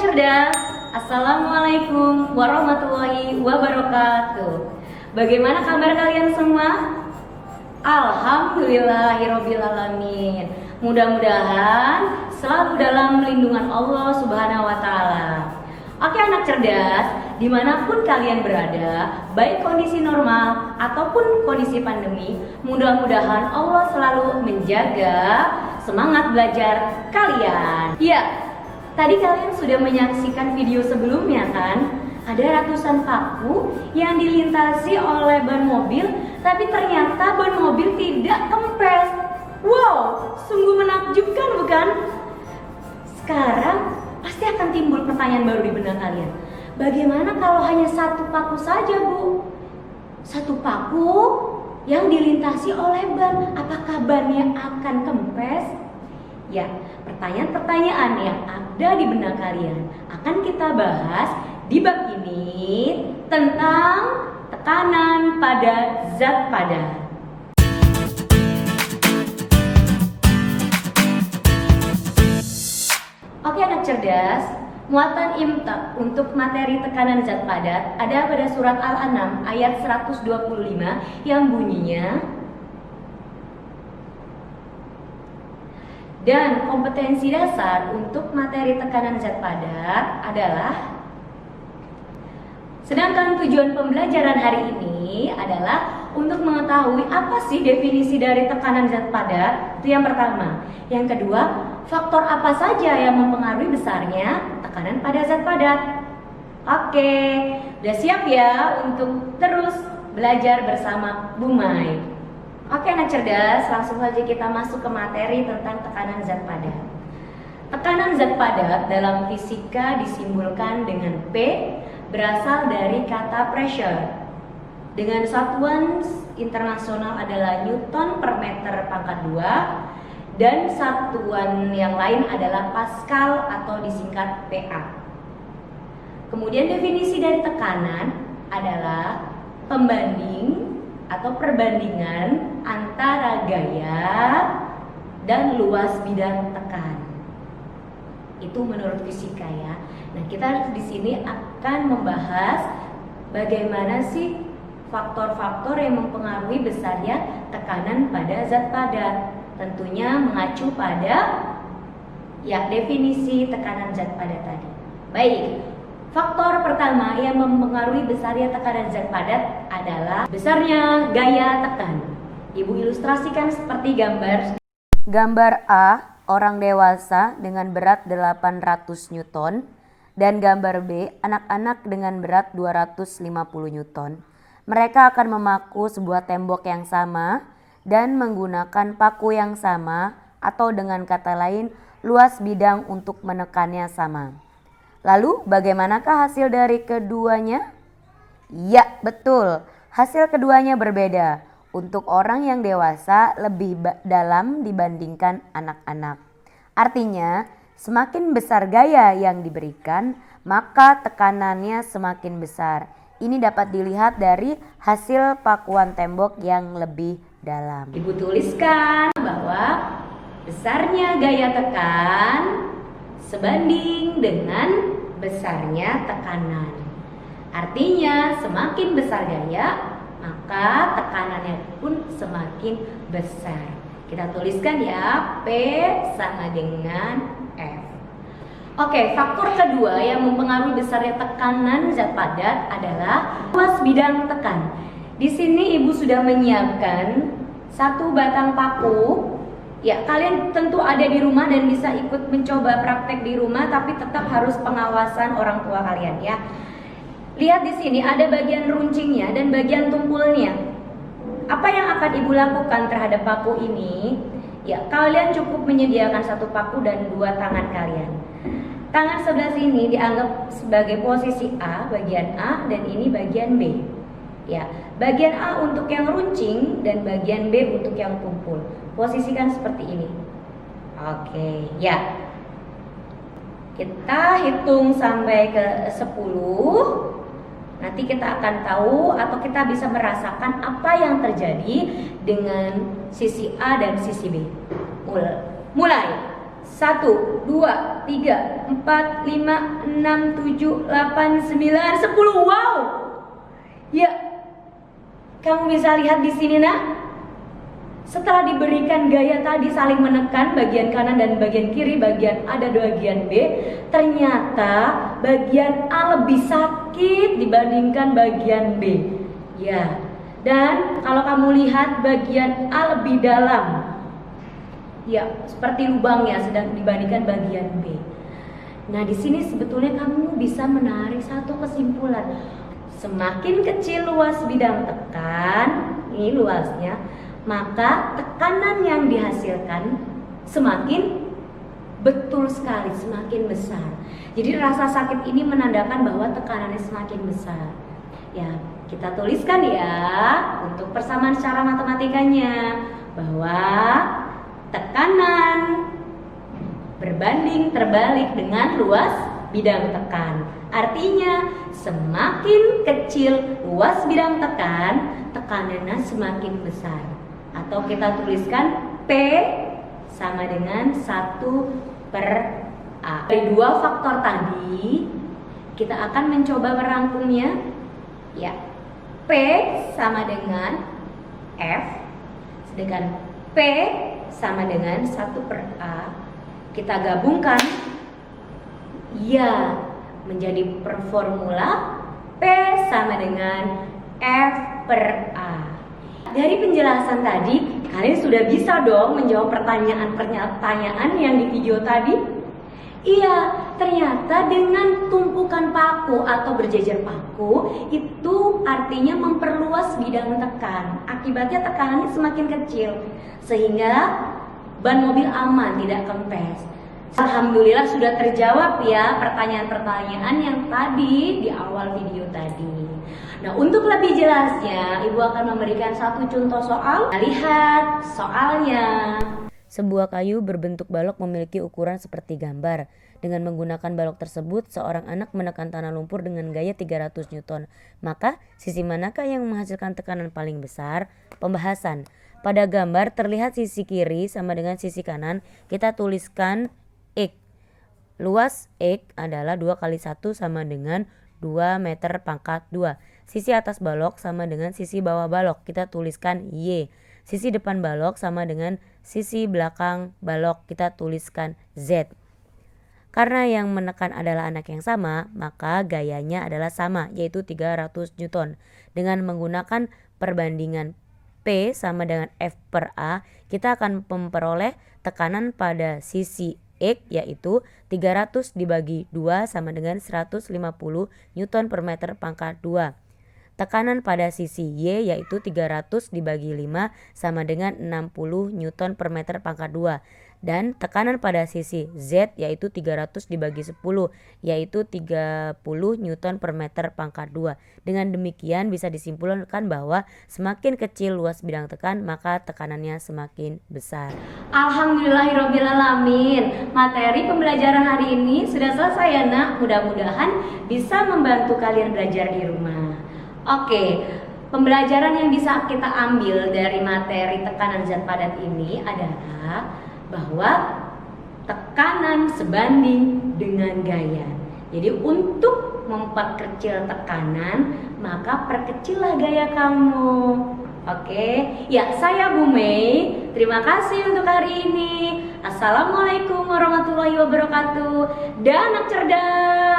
cerdas. Assalamualaikum warahmatullahi wabarakatuh. Bagaimana kabar kalian semua? Alhamdulillahirobbilalamin. Mudah-mudahan selalu dalam lindungan Allah Subhanahu wa Ta'ala. Oke anak cerdas, dimanapun kalian berada, baik kondisi normal ataupun kondisi pandemi, mudah-mudahan Allah selalu menjaga semangat belajar kalian. Ya, tadi kalian sudah menyaksikan video sebelumnya kan? Ada ratusan paku yang dilintasi oleh ban mobil, tapi ternyata ban mobil tidak kempes. Wow, sungguh menakjubkan bukan? Sekarang pasti akan timbul pertanyaan baru di benak kalian. Bagaimana kalau hanya satu paku saja, Bu? Satu paku yang dilintasi oleh ban, apakah bannya akan kempes? Ya, pertanyaan-pertanyaan yang ada di benak kalian akan kita bahas di bab ini tentang tekanan pada zat padat. Oke anak cerdas, muatan imta untuk materi tekanan zat padat ada pada surat Al-An'am ayat 125 yang bunyinya, dan kompetensi dasar untuk materi tekanan zat padat adalah. Sedangkan tujuan pembelajaran hari ini adalah untuk mengetahui apa sih definisi dari tekanan zat padat. Itu yang pertama. Yang kedua, faktor apa saja yang mempengaruhi besarnya tekanan pada zat padat. Oke, udah siap ya untuk terus belajar bersama Bu Mai? Oke anak cerdas, langsung saja kita masuk ke materi tentang tekanan zat padat. Tekanan zat padat dalam fisika disimbolkan dengan P, berasal dari kata pressure. Dengan satuan internasional adalah Newton per meter pangkat 2, dan satuan yang lain adalah Pascal atau disingkat PA. Kemudian definisi dari tekanan adalah pembanding atau perbandingan antara gaya dan luas bidang tekan. Itu menurut fisika ya. Nah, kita di sini akan membahas bagaimana sih faktor-faktor yang mempengaruhi besarnya tekanan pada zat padat. Tentunya mengacu pada ya definisi tekanan zat padat tadi. Baik, faktor pertama yang mempengaruhi besarnya tekanan zat padat adalah besarnya gaya tekan. Ibu ilustrasikan seperti gambar. Gambar A, orang dewasa dengan berat 800 Newton, dan gambar B, anak-anak dengan berat 250 Newton. Mereka akan memaku sebuah tembok yang sama dan menggunakan paku yang sama, atau dengan kata lain, luas bidang untuk menekannya sama. Lalu, bagaimanakah hasil dari keduanya? Ya, betul. Hasil keduanya berbeda. Untuk orang yang dewasa lebih dalam dibandingkan anak-anak. Artinya, semakin besar gaya yang diberikan, maka tekanannya semakin besar. Ini dapat dilihat dari hasil pakuan tembok yang lebih dalam. Ibu tuliskan bahwa besarnya gaya tekan sebanding dengan besarnya tekanan. Artinya, semakin besar gaya, maka tekanannya pun semakin besar. Kita tuliskan ya, P sama dengan F. Oke, faktor kedua yang mempengaruhi besarnya tekanan zat padat adalah luas bidang tekan. Di sini Ibu sudah menyiapkan satu batang paku. Ya, kalian tentu ada di rumah dan bisa ikut mencoba praktek di rumah, tapi tetap harus pengawasan orang tua kalian ya. Lihat di sini ada bagian runcingnya dan bagian tumpulnya. Apa yang akan Ibu lakukan terhadap paku ini? Ya, kalian cukup menyediakan satu paku dan dua tangan kalian. Tangan sebelah sini dianggap sebagai posisi A, bagian A, dan ini bagian B. Ya, bagian A untuk yang runcing dan bagian B untuk yang tumpul. Posisikan seperti ini. Oke, ya. Kita hitung sampai ke 10. Nanti kita akan tahu atau kita bisa merasakan apa yang terjadi dengan sisi A dan sisi B. Mulai. 1, 1, 2, 3, 4, 5, 6, 7, 8, 9, 10. Wow. Ya, kamu bisa lihat di sini nak. Setelah diberikan gaya tadi saling menekan bagian kanan dan bagian kiri, bagian A dan bagian B, ternyata bagian A lebih sakit dibandingkan bagian B. Ya, dan kalau kamu lihat bagian A lebih dalam. Ya, seperti lubangnya sedang dibandingkan bagian B. Nah, di sini sebetulnya kamu bisa menarik satu kesimpulan. Semakin kecil luas bidang tekan, ini luasnya, maka tekanan yang dihasilkan semakin betul sekali, semakin besar. Jadi rasa sakit ini menandakan bahwa tekanannya semakin besar. Ya, kita tuliskan ya untuk persamaan secara matematikanya bahwa tekanan berbanding terbalik dengan luas bidang tekan. Artinya semakin kecil luas bidang tekan, tekanannya semakin besar. Atau kita tuliskan P sama dengan 1/A. Dari dua faktor tadi, kita akan mencoba merangkumnya. Ya, P sama dengan F, sedangkan P sama dengan 1/A. Kita gabungkan, ya, menjadi performula P sama dengan F/A. Dari penjelasan tadi, kalian sudah bisa dong menjawab pertanyaan-pertanyaan yang di video tadi? Iya, ternyata dengan tumpukan paku atau berjejer paku itu artinya memperluas bidang tekan. Akibatnya tekanannya semakin kecil sehingga ban mobil aman, tidak kempes. Alhamdulillah sudah terjawab ya pertanyaan-pertanyaan yang tadi di awal video tadi. Nah, untuk lebih jelasnya, Ibu akan memberikan satu contoh soal. Lihat soalnya. Sebuah kayu berbentuk balok memiliki ukuran seperti gambar. Dengan menggunakan balok tersebut, seorang anak menekan tanah lumpur dengan gaya 300 Newton. Maka, sisi manakah yang menghasilkan tekanan paling besar? Pembahasan. Pada gambar terlihat sisi kiri sama dengan sisi kanan. Kita tuliskan X. Luas X adalah 2 kali 1 sama dengan 2 meter pangkat 2. Sisi atas balok sama dengan sisi bawah balok. Kita tuliskan Y. Sisi depan balok sama dengan sisi belakang balok. Kita tuliskan Z. Karena yang menekan adalah anak yang sama, maka gayanya adalah sama, yaitu 300 Newton. Dengan menggunakan perbandingan P sama dengan F/A, kita akan memperoleh tekanan pada sisi X yaitu 300 dibagi 2 sama dengan 150 Newton per meter pangkat 2. Tekanan pada sisi Y yaitu 300 dibagi 5 sama dengan 60 Newton per meter pangkat 2. Dan tekanan pada sisi Z yaitu 300 dibagi 10 yaitu 30 Newton per meter pangkat 2. Dengan demikian bisa disimpulkan bahwa semakin kecil luas bidang tekan maka tekanannya semakin besar. Alhamdulillahirrabbilalamin. Materi pembelajaran hari ini sudah selesai ya nak. Mudah-mudahan bisa membantu kalian belajar di rumah. Oke, pembelajaran yang bisa kita ambil dari materi tekanan zat padat ini adalah bahwa tekanan sebanding dengan gaya. Jadi untuk memperkecil tekanan, maka perkecillah gaya kamu. Oke, ya saya Bu Mei. Terima kasih untuk hari ini. Assalamualaikum warahmatullahi wabarakatuh. Dan anak cerdas.